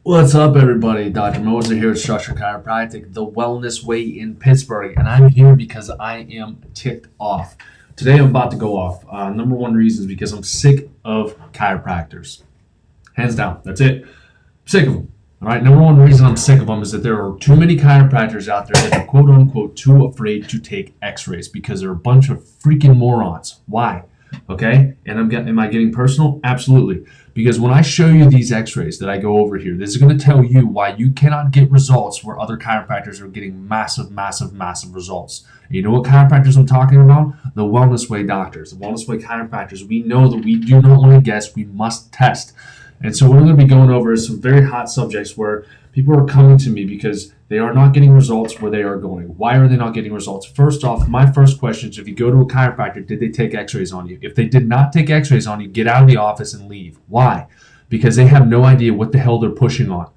What's up, everybody? Dr. Moser here at Structure Chiropractic, the Wellness Way in Pittsburgh, and I'm here because I am ticked off. Today, I'm about to go off. Number one reason is because I'm sick of chiropractors. Hands down, that's it. I'm sick of them. All right. Number one reason I'm sick of them is that there are too many chiropractors out there that are quote unquote too afraid to take X-rays because they're a bunch of freaking morons. Why? Okay. And am I getting personal? Absolutely. Because when I show you these X-rays that I go over here, this is going to tell you why you cannot get results where other chiropractors are getting massive results. And you know what chiropractors I'm talking about? The Wellness Way doctors, the Wellness Way chiropractors. We know that we do not want to guess, we must test. And so what I'm going to be going over is some very hot subjects where people are coming to me because they are not getting results where they are going. Why are they not getting results? First off, my first question is, if you go to a chiropractor, did they take X-rays on you? If they did not take X-rays on you, get out of the office and leave. Why? Because they have no idea what the hell they're pushing on.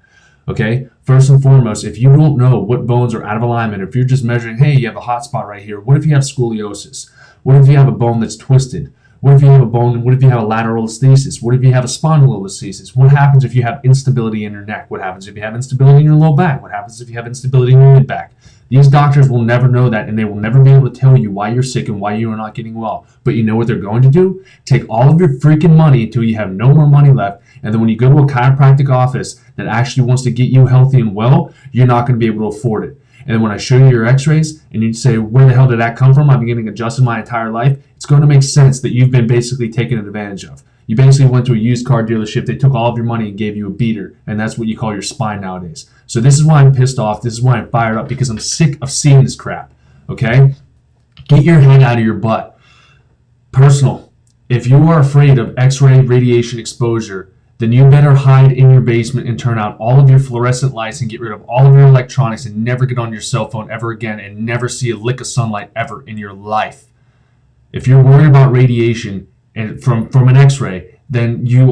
Okay? First and foremost, if you don't know what bones are out of alignment, if you're just measuring, hey, you have a hot spot right here, what if you have scoliosis? What if you have a bone that's twisted? What if you have a bone? What if you have a lateral listhesis? What if you have a spondylolisthesis? What happens if you have instability in your neck? What happens if you have instability in your low back? What happens if you have instability in your mid back? These doctors will never know that, and they will never be able to tell you why you're sick and why you are not getting well. But you know what they're going to do? Take all of your freaking money until you have no more money left, and then when you go to a chiropractic office that actually wants to get you healthy and well, you're not going to be able to afford it. And then when I show you your X-rays and you say, where the hell did that come from? I've been getting adjusted my entire life. It's going to make sense that you've been basically taken advantage of. You basically went to a used car dealership. They took all of your money and gave you a beater. And that's what you call your spine nowadays. So this is why I'm pissed off. This is why I'm fired up, because I'm sick of seeing this crap. Okay? Get your head out of your butt. Personal. If you are afraid of X-ray radiation exposure, then you better hide in your basement and turn out all of your fluorescent lights and get rid of all of your electronics and never get on your cell phone ever again and never see a lick of sunlight ever in your life. If you're worried about radiation and from an X-ray, then you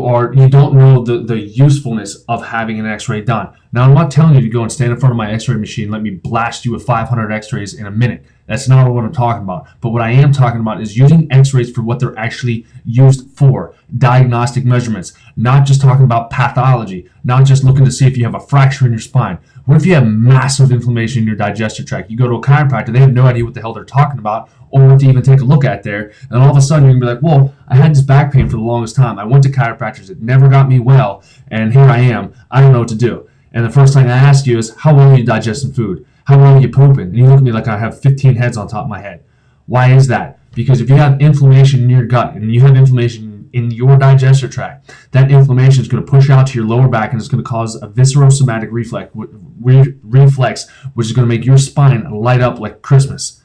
don't know the usefulness of having an X-ray done. Now, I'm not telling you to go and stand in front of my X-ray machine and let me blast you with 500 X-rays in a minute. That's not what I'm talking about. But what I am talking about is using X-rays for what they're actually used for, diagnostic measurements, not just talking about pathology, not just looking to see if you have a fracture in your spine. What if you have massive inflammation in your digestive tract? You go to a chiropractor, they have no idea what the hell they're talking about or what to even take a look at there. And all of a sudden, you're going to be like, well, I had this back pain for the longest time. I went to chiropractors. It never got me well. And here I am. I don't know what to do. And the first thing I ask you is, how well are you digesting food? How well are you pooping? And you look at me like I have 15 heads on top of my head. Why is that? Because if you have inflammation in your gut and you have inflammation in your digestive tract, that inflammation is going to push out to your lower back and it's going to cause a viscerosomatic reflex, which is going to make your spine light up like Christmas.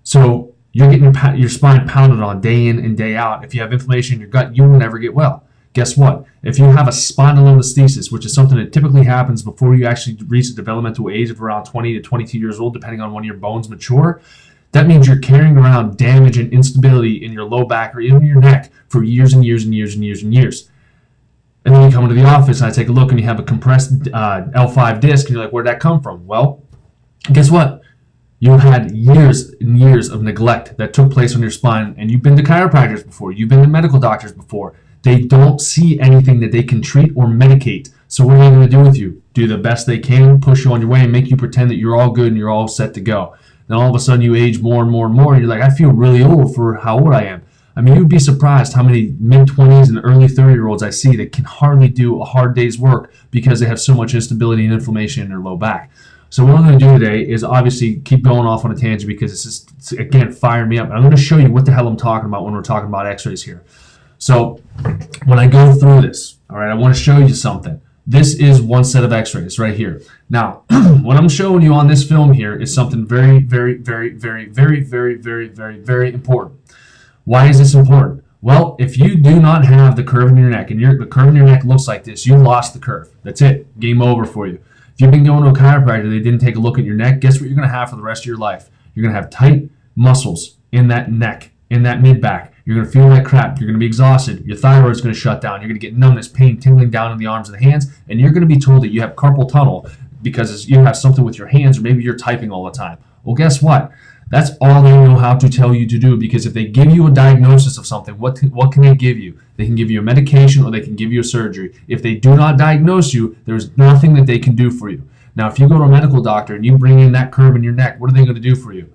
So you're getting your spine pounded on day in and day out. If you have inflammation in your gut, you will never get well. Guess what? If you have a spondylolisthesis, which is something that typically happens before you actually reach the developmental age of around 20 to 22 years old, depending on when your bones mature, that means you're carrying around damage and instability in your low back or even your neck for years and years and years and years and years. And then you come into the office and I take a look and you have a compressed L5 disc and you're like, where'd that come from? Well, guess what? You've had years and years of neglect that took place on your spine, and you've been to chiropractors before. You've been to medical doctors before. They don't see anything that they can treat or medicate. So what are they going to do with you? Do the best they can, push you on your way, and make you pretend that you're all good and you're all set to go. Then all of a sudden you age more and more and more, and you're like, I feel really old for how old I am. I mean, you'd be surprised how many mid-20s and early 30-year-olds I see that can hardly do a hard day's work because they have so much instability and inflammation in their low back. So what I'm going to do today is obviously keep going off on a tangent because it's again, firing me up. I'm going to show you what the hell I'm talking about when we're talking about X-rays here. So when I go through this, all right, I want to show you something. This is one set of X-rays right here. Now, what I'm showing you on this film here is something very, very, very, very, very, very, very, very, very important. Why is this important? Well, if you do not have the curve in your neck and the curve in your neck looks like this, you lost the curve. That's it. Game over for you. If you've been going to a chiropractor, they didn't take a look at your neck, guess what you're going to have for the rest of your life? You're going to have tight muscles in that neck, in that mid-back. You're going to feel like crap. You're going to be exhausted. Your thyroid's going to shut down. You're going to get numbness, pain, tingling down in the arms and the hands, and you're going to be told that you have carpal tunnel because you have something with your hands or maybe you're typing all the time. Well, guess what? That's all they know how to tell you to do, because if they give you a diagnosis of something, what can they give you? They can give you a medication or they can give you a surgery. If they do not diagnose you, there's nothing that they can do for you. Now, if you go to a medical doctor and you bring in that curve in your neck, what are they going to do for you?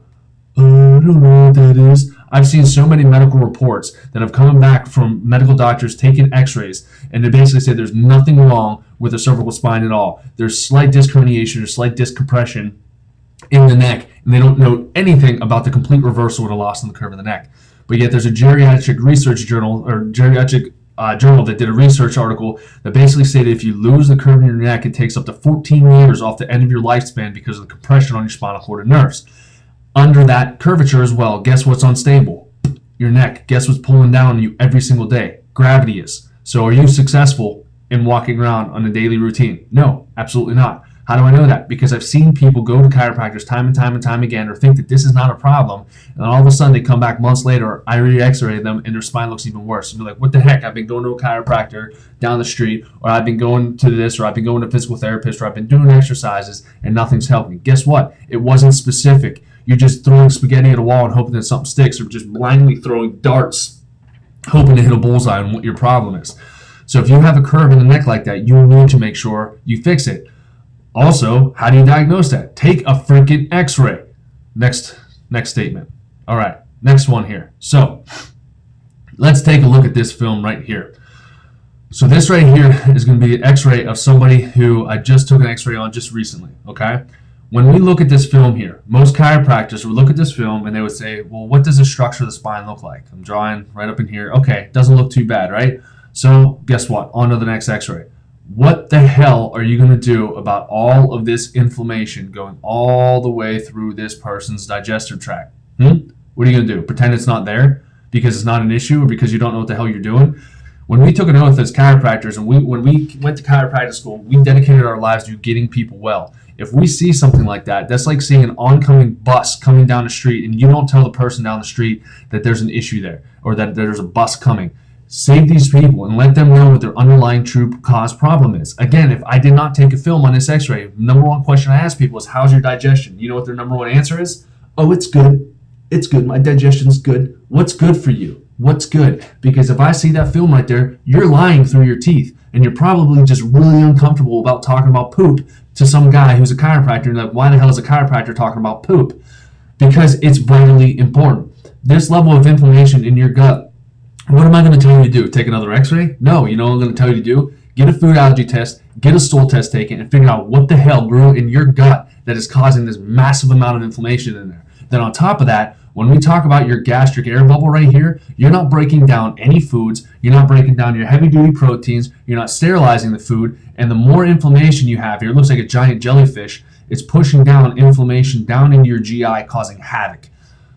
I don't know what that is. I've seen so many medical reports that have come back from medical doctors taking x-rays, and they basically say there's nothing wrong with the cervical spine at all. There's slight disc herniation or slight disc compression in the neck, and they don't know anything about the complete reversal of the loss in the curve of the neck. But yet there's a geriatric research journal, or geriatric journal, that did a research article that basically stated if you lose the curve in your neck, it takes up to 14 years off the end of your lifespan because of the compression on your spinal cord and nerves. Under that curvature as well, guess what's unstable? Your neck. Guess what's pulling down on you every single day? Gravity is. So are you successful in walking around on a daily routine? No, absolutely not. How do I know that? Because I've seen people go to chiropractors time and time and time again, or think that this is not a problem, and all of a sudden they come back months later, or I re-x-ray them and their spine looks even worse. And you're like, what the heck? I've been going to a chiropractor down the street, or I've been going to this, or I've been going to a physical therapist, or I've been doing exercises and nothing's helping. Guess what? It wasn't specific. You're just throwing spaghetti at a wall and hoping that something sticks, or just blindly throwing darts hoping to hit a bullseye on what your problem is. So if you have a curve in the neck like that, you need to make sure you fix it. Also, how do you diagnose that? Take a freaking x-ray. Next statement. All right, next one here. So let's take a look at this film right here. So this right here is going to be an x-ray of somebody who I just took an x-ray on just recently, okay? When we look at this film here, most chiropractors would look at this film and they would say, well, what does the structure of the spine look like? I'm drawing right up in here. Okay, doesn't look too bad, right? So guess what? On to the next x-ray. What the hell are you going to do about all of this inflammation going all the way through this person's digestive tract? What are you going to do? Pretend it's not there because it's not an issue, or because you don't know what the hell you're doing? When we took an oath as chiropractors, and when we went to chiropractic school, we dedicated our lives to getting people well. If we see something like that, that's like seeing an oncoming bus coming down the street and you don't tell the person down the street that there's an issue there, or that there's a bus coming. Save these people and let them know what their underlying true cause problem is. Again, if I did not take a film on this x-ray, number one question I ask people is, how's your digestion? You know what their number one answer is? Oh, it's good. It's good. My digestion's good. What's good for you? What's good? Because if I see that film right there, you're lying through your teeth, and you're probably just really uncomfortable about talking about poop to some guy who's a chiropractor. And like, why the hell is a chiropractor talking about poop? Because it's vitally important. This level of inflammation in your gut, what am I going to tell you to do? Take another x-ray? No, you know what I'm going to tell you to do? Get a food allergy test, get a stool test taken, and figure out what the hell grew in your gut that is causing this massive amount of inflammation in there. Then on top of that, when we talk about your gastric air bubble right here, you're not breaking down any foods, you're not breaking down your heavy-duty proteins, you're not sterilizing the food, and the more inflammation you have here, it looks like a giant jellyfish, it's pushing down inflammation down into your GI, causing havoc.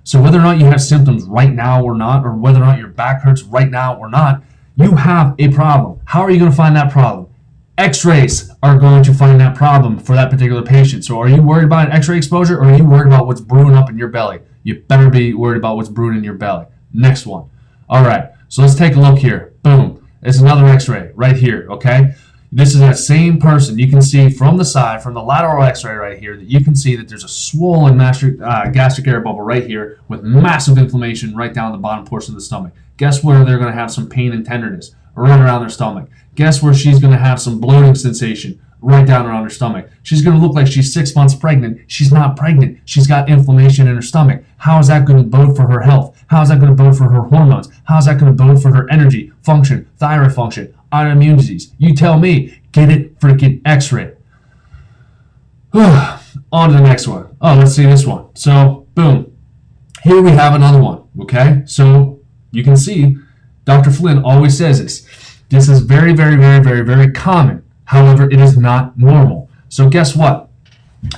So whether or not you have symptoms right now or not, or whether or not your back hurts right now or not, you have a problem. How are you going to find that problem? X-rays are going to find that problem for that particular patient. So are you worried about an x-ray exposure, or are you worried about what's brewing up in your belly? You better be worried about what's brewing in your belly. Next one. All right, so let's take a look here. Boom. It's another x-ray right here, okay? This is that same person. You can see from the side, from the lateral x-ray right here, that you can see that there's a swollen gastric air bubble right here with massive inflammation right down the bottom portion of the stomach. Guess where they're going to have some pain and tenderness? Right around their stomach. Guess where she's going to have some bloating sensation? Right down around her stomach. She's going to look like she's 6 months pregnant. She's not pregnant. She's got inflammation in her stomach. How is that going to bode for her health? How is that going to bode for her hormones? How is that going to bode for her energy, function, thyroid function, autoimmune disease? You tell me. Get it freaking x-ray. On to the next one. Oh, let's see this one. So, boom. Here we have another one, okay? So, you can see Dr. Flynn always says this. This is very, very, very, very, very common. However, it is not normal. So guess what?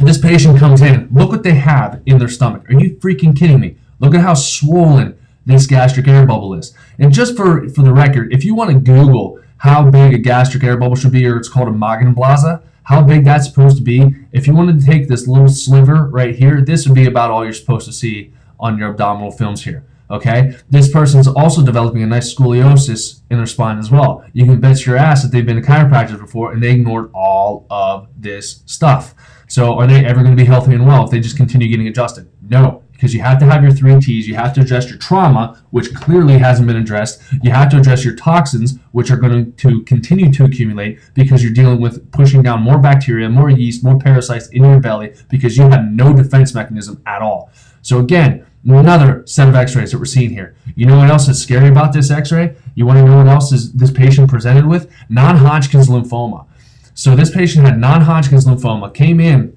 This patient comes in. Look what they have in their stomach. Are you freaking kidding me? Look at how swollen this gastric air bubble is. And just for the record, if you want to Google how big a gastric air bubble should be, or it's called a Magenblase, how big that's supposed to be, if you wanted to take this little sliver right here, this would be about all you're supposed to see on your abdominal films here. Okay, this person's also developing a nice scoliosis in their spine as well. You can bet your ass that they've been to chiropractors before and they ignored all of this stuff. So are they ever going to be healthy and well if they just continue getting adjusted? No. because you have to have your 3 T's. You have to address your trauma, which clearly hasn't been addressed. You have to address your toxins, which are going to continue to accumulate because you're dealing with pushing down more bacteria, more yeast, more parasites in your belly because you have no defense mechanism at all. So again, another set of x-rays that we're seeing here. You know what else is scary about this x-ray? You want to know what else is this patient presented with? Non-Hodgkin's lymphoma. So this patient had non-Hodgkin's lymphoma, came in,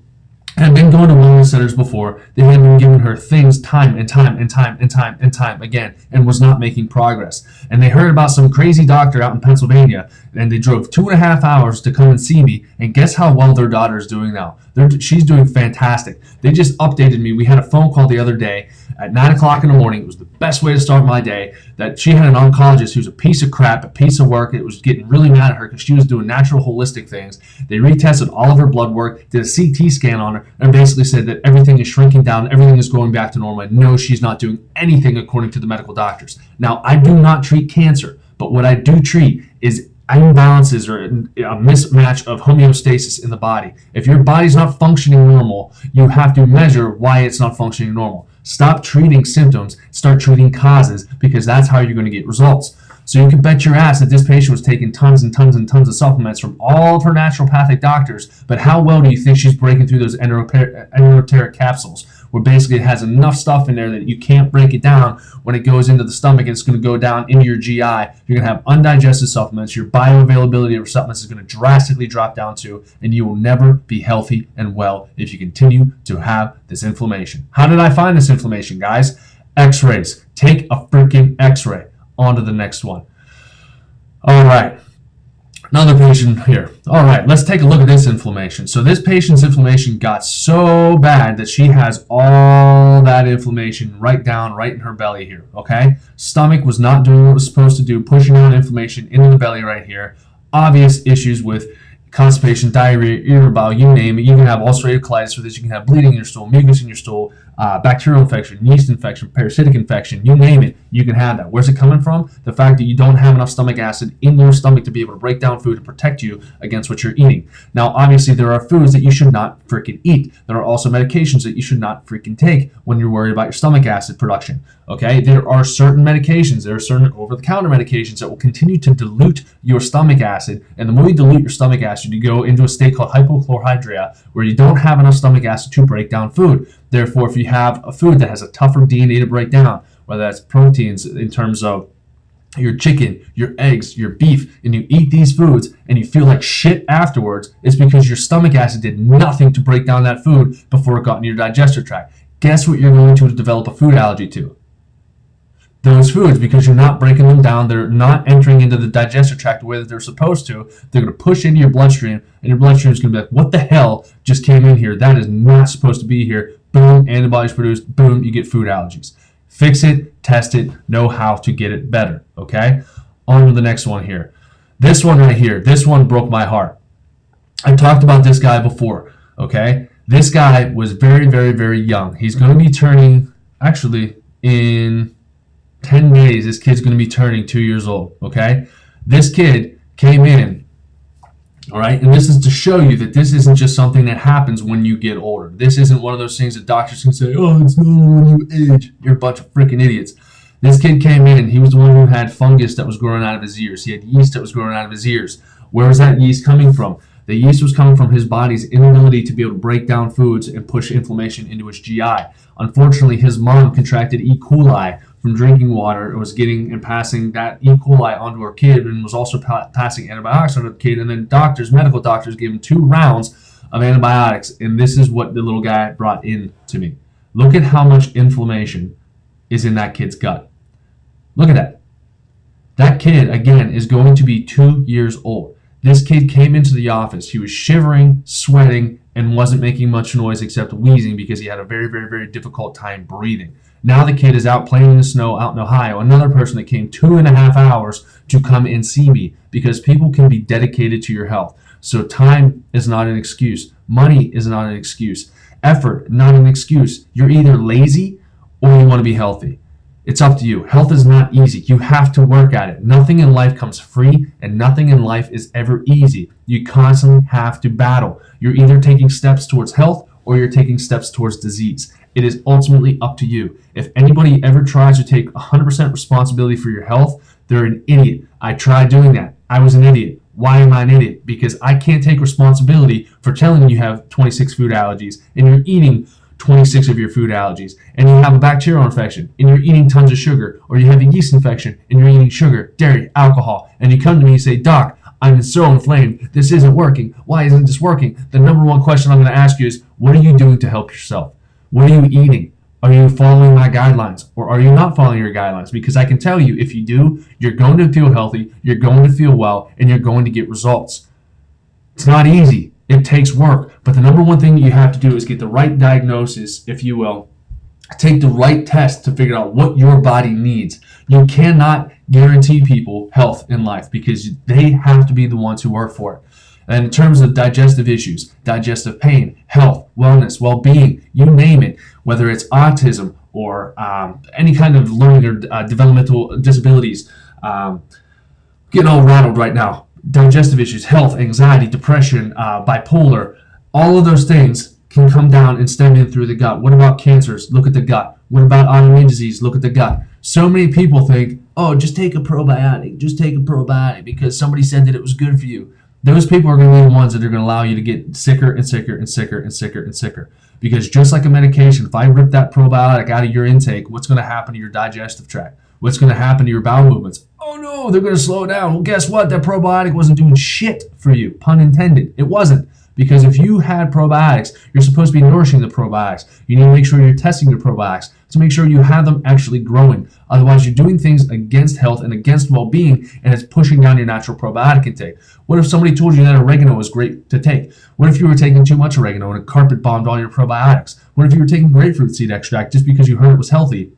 had been going to wellness centers before. They had been giving her things time and time again, and was not making progress. And they heard about some crazy doctor out in Pennsylvania, and they drove 2.5 hours to come and see me. And guess how well their daughter is doing now? She's doing fantastic. They just updated me. We had a phone call the other day at 9 o'clock in the morning. It was the best way to start my day. That she had an oncologist who's a piece of crap, a piece of work. It was getting really mad at her because she was doing natural holistic things. They retested all of her blood work, did a CT scan on her, and basically said that everything is shrinking down, everything is going back to normal. And no, she's not doing anything according to the medical doctors. Now, I do not treat cancer, but what I do treat is imbalances or a mismatch of homeostasis in the body. If your body's not functioning normal, you have to measure why it's not functioning normal. Stop treating symptoms, start treating causes, because that's how you're going to get results. So you can bet your ass that this patient was taking tons and tons and tons of supplements from all of her naturopathic doctors, but how well do you think she's breaking through those enteroteric capsules, where basically it has enough stuff in there that you can't break it down when it goes into the stomach, and it's going to go down into your GI. You're going to have undigested supplements. Your bioavailability of supplements is going to drastically drop down too, and you will never be healthy and well if you continue to have this inflammation. How did I find this inflammation, guys? X-rays. Take a freaking X-ray. On to the next one. All right. Another patient here. All right, let's take a look at this inflammation. So this patient's inflammation got so bad that she has all that inflammation right in her belly here, okay? Stomach was not doing what it was supposed to do, pushing out inflammation into the belly right here. Obvious issues with constipation, diarrhea, irritable bowel, you name it. You can have ulcerative colitis with this. You can have bleeding in your stool, mucus in your stool, bacterial infection, yeast infection, parasitic infection, you name it, you can have that. Where's it coming from? The fact that you don't have enough stomach acid in your stomach to be able to break down food and protect you against what you're eating. Now, obviously, there are foods that you should not freaking eat. There are also medications that you should not freaking take when you're worried about your stomach acid production. Okay, there are certain medications, there are certain over-the-counter medications that will continue to dilute your stomach acid, and the more you dilute your stomach acid, you go into a state called hypochlorhydria, where you don't have enough stomach acid to break down food. Therefore, if you have a food that has a tougher DNA to break down, whether that's proteins in terms of your chicken, your eggs, your beef, and you eat these foods and you feel like shit afterwards, it's because your stomach acid did nothing to break down that food before it got in your digestive tract. Guess what you're going to develop a food allergy to? Those foods, because you're not breaking them down, they're not entering into the digestive tract the way that they're supposed to. They're going to push into your bloodstream, and your bloodstream is going to be like, what the hell just came in here? That is not supposed to be here. Boom, antibodies produced. Boom, you get food allergies. Fix it, test it, know how to get it better, okay? On to the next one here. This one right here, this one broke my heart. I talked about this guy before, okay? This guy was very, very, very young. He's going to be turning, actually, in 10 days, this kid's going to be turning 2 years old, okay? This kid came in, all right? And this is to show you that this isn't just something that happens when you get older. This isn't one of those things that doctors can say, oh, it's normal when you age. You're a bunch of freaking idiots. This kid came in, he was the one who had fungus that was growing out of his ears. He had yeast that was growing out of his ears. Where was that yeast coming from? The yeast was coming from his body's inability to be able to break down foods and push inflammation into his GI. Unfortunately, his mom contracted E. coli from drinking water. It was getting and passing that E. coli onto her kid, and was also passing antibiotics onto the kid. And then medical doctors gave him 2 rounds of antibiotics. And this is what the little guy brought in to me. Look at how much inflammation is in that kid's gut. Look at that. That kid, again, is going to be 2 years old. This kid came into the office. He was shivering, sweating, and wasn't making much noise except wheezing because he had a very, very, very difficult time breathing. Now the kid is out playing in the snow out in Ohio. Another person that came 2.5 hours to come and see me, because people can be dedicated to your health. So time is not an excuse. Money is not an excuse. Effort, not an excuse. You're either lazy or you want to be healthy. It's up to you. Health is not easy. You have to work at it. Nothing in life comes free, and nothing in life is ever easy. You constantly have to battle. You're either taking steps towards health or you're taking steps towards disease. It is ultimately up to you. If anybody ever tries to take 100% responsibility for your health, they're an idiot. I tried doing that. I was an idiot. Why am I an idiot? Because I can't take responsibility for telling you have 26 food allergies and you're eating 26 of your food allergies, and you have a bacterial infection and you're eating tons of sugar, or you have a yeast infection and you're eating sugar, dairy, alcohol, and you come to me and say, Doc, I'm so inflamed. This isn't working. Why isn't this working? The number one question I'm going to ask you is, what are you doing to help yourself? What are you eating? Are you following my guidelines, or are you not following your guidelines? Because I can tell you, if you do, you're going to feel healthy, you're going to feel well, and you're going to get results. It's not easy. It takes work. But the number one thing you have to do is get the right diagnosis, if you will. Take the right test to figure out what your body needs. You cannot guarantee people health in life because they have to be the ones who work for it. And in terms of digestive issues, digestive pain, health, wellness, well-being, you name it, whether it's autism or any kind of learning or developmental disabilities, getting all rattled right now. Digestive issues, health, anxiety, depression, bipolar, all of those things can come down and stem in through the gut. What about cancers? Look at the gut. What about autoimmune disease? Look at the gut. So many people think, oh, just take a probiotic. Just take a probiotic because somebody said that it was good for you. Those people are going to be the ones that are going to allow you to get sicker and sicker and sicker and sicker and sicker. Because just like a medication, if I rip that probiotic out of your intake, what's going to happen to your digestive tract? What's going to happen to your bowel movements? Oh no, they're going to slow down. Well, guess what? That probiotic wasn't doing shit for you. Pun intended. It wasn't. Because if you had probiotics, you're supposed to be nourishing the probiotics. You need to make sure you're testing your probiotics to make sure you have them actually growing. Otherwise, you're doing things against health and against well-being, and it's pushing down your natural probiotic intake. What if somebody told you that oregano was great to take? What if you were taking too much oregano and it carpet bombed all your probiotics? What if you were taking grapefruit seed extract just because you heard it was healthy?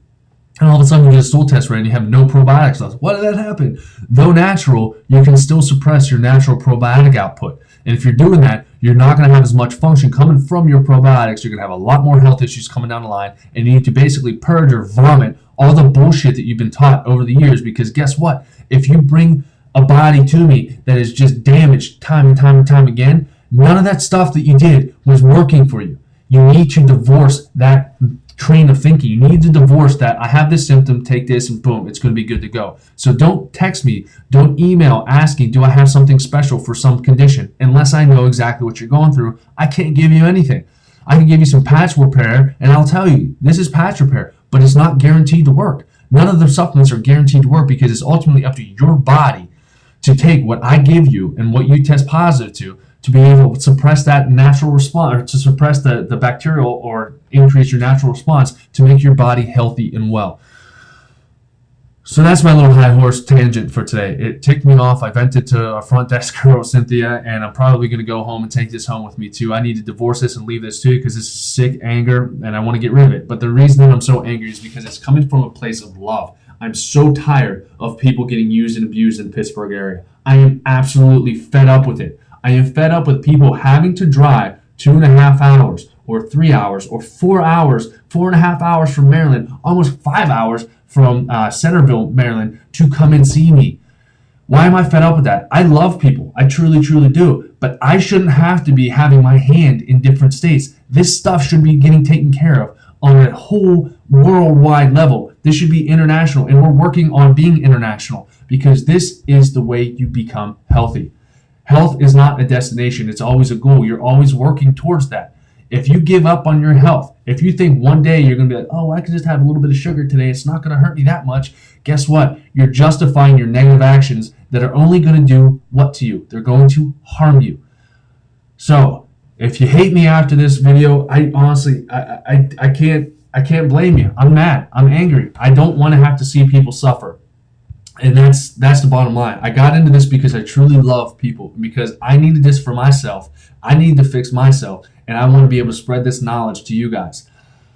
And all of a sudden you get a stool test ran and you have no probiotics left. Why did that happen? Though natural, you can still suppress your natural probiotic output. And if you're doing that, you're not going to have as much function coming from your probiotics. You're going to have a lot more health issues coming down the line. And you need to basically purge or vomit all the bullshit that you've been taught over the years. Because guess what? If you bring a body to me that is just damaged time and time and time again, none of that stuff that you did was working for you. You need to divorce that train of thinking. You need to divorce that. I have this symptom, take this, and boom, it's going to be good to go. So don't text me, don't email asking, do I have something special for some condition? Unless I know exactly what you're going through, I can't give you anything. I can give you some patch repair, and I'll tell you, this is patch repair, but it's not guaranteed to work. None of the supplements are guaranteed to work because it's ultimately up to your body to take what I give you and what you test positive to be able to suppress that natural response, or to suppress the bacterial or increase your natural response to make your body healthy and well. So that's my little high horse tangent for today. It ticked me off. I vented to our front desk girl, Cynthia, and I'm probably going to go home and take this home with me too. I need to divorce this and leave this too because this is sick anger and I want to get rid of it. But the reason that I'm so angry is because it's coming from a place of love. I'm so tired of people getting used and abused in the Pittsburgh area. I am absolutely fed up with it. I am fed up with people having to drive 2.5 hours or 3 hours or 4 hours, 4.5 hours from Maryland, almost 5 hours from Centerville, Maryland, to come and see me. Why am I fed up with that? I love people. I truly, truly do. But I shouldn't have to be having my hand in different states. This stuff should be getting taken care of on a whole worldwide level. This should be international, and we're working on being international because this is the way you become healthy. Health is not a destination. It's always a goal. You're always working towards that. If you give up on your health, if you think one day you're going to be like, oh, I can just have a little bit of sugar today, it's not going to hurt me that much, guess what? You're justifying your negative actions that are only going to do what to you? They're going to harm you. So if you hate me after this video, I honestly, I can't blame you. I'm mad. I'm angry. I don't want to have to see people suffer. And that's the bottom line. I got into this because I truly love people, because I needed this for myself. I need to fix myself, and I want to be able to spread this knowledge to you guys.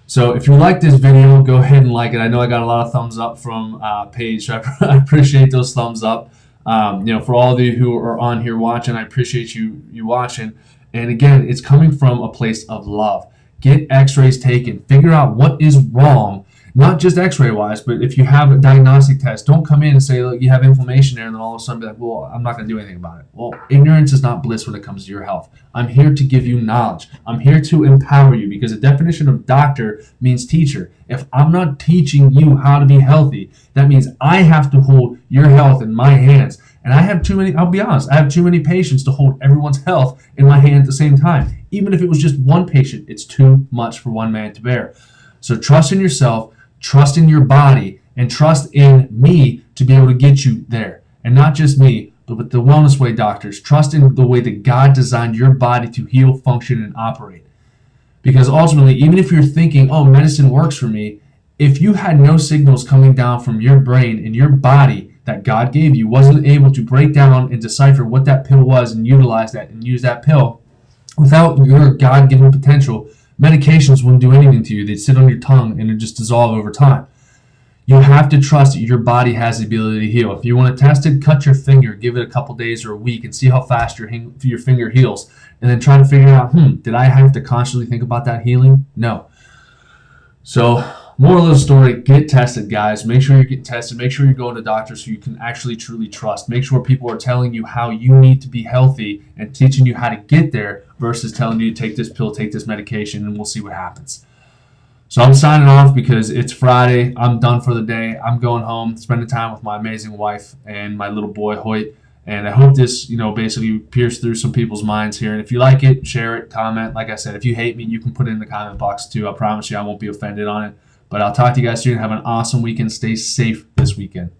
So if you like this video, go ahead and like it. I know I got a lot of thumbs up from Paige, so I appreciate those thumbs up. For all of you who are on here watching, I appreciate you watching. And again, it's coming from a place of love. Get x-rays taken. Figure out what is wrong. Not just x-ray wise, but if you have a diagnostic test, don't come in and say, look, you have inflammation there, and then all of a sudden be like, well, I'm not going to do anything about it. Well, ignorance is not bliss when it comes to your health. I'm here to give you knowledge. I'm here to empower you, because the definition of doctor means teacher. If I'm not teaching you how to be healthy, that means I have to hold your health in my hands. And I have too many, I'll be honest, I have too many patients to hold everyone's health in my hand at the same time. Even if it was just one patient, it's too much for one man to bear. So trust in yourself, trust in your body, and trust in me to be able to get you there. And not just me, but with the Wellness Way doctors. Trust in the way that God designed your body to heal, function, and operate. Because ultimately, even if you're thinking, oh, medicine works for me, if you had no signals coming down from your brain and your body that God gave you, wasn't able to break down and decipher what that pill was and utilize that and use that pill, without your God-given potential, medications wouldn't do anything to you. They'd sit on your tongue and it'd just dissolve over time. You have to trust that your body has the ability to heal. If you want to test it, cut your finger, give it a couple days or a week, and see how fast your finger heals. And then try to figure out, did I have to constantly think about that healing? No. So, moral of the story, get tested, guys. Make sure you're getting tested. Make sure you're going to doctors who you can actually truly trust. Make sure people are telling you how you need to be healthy and teaching you how to get there versus telling you to take this pill, take this medication, and we'll see what happens. So I'm signing off because it's Friday. I'm done for the day. I'm going home, spending time with my amazing wife and my little boy, Hoyt. And I hope this, basically pierced through some people's minds here. And if you like it, share it, comment. Like I said, if you hate me, you can put it in the comment box too. I promise you I won't be offended on it. But I'll talk to you guys soon. Have an awesome weekend. Stay safe this weekend.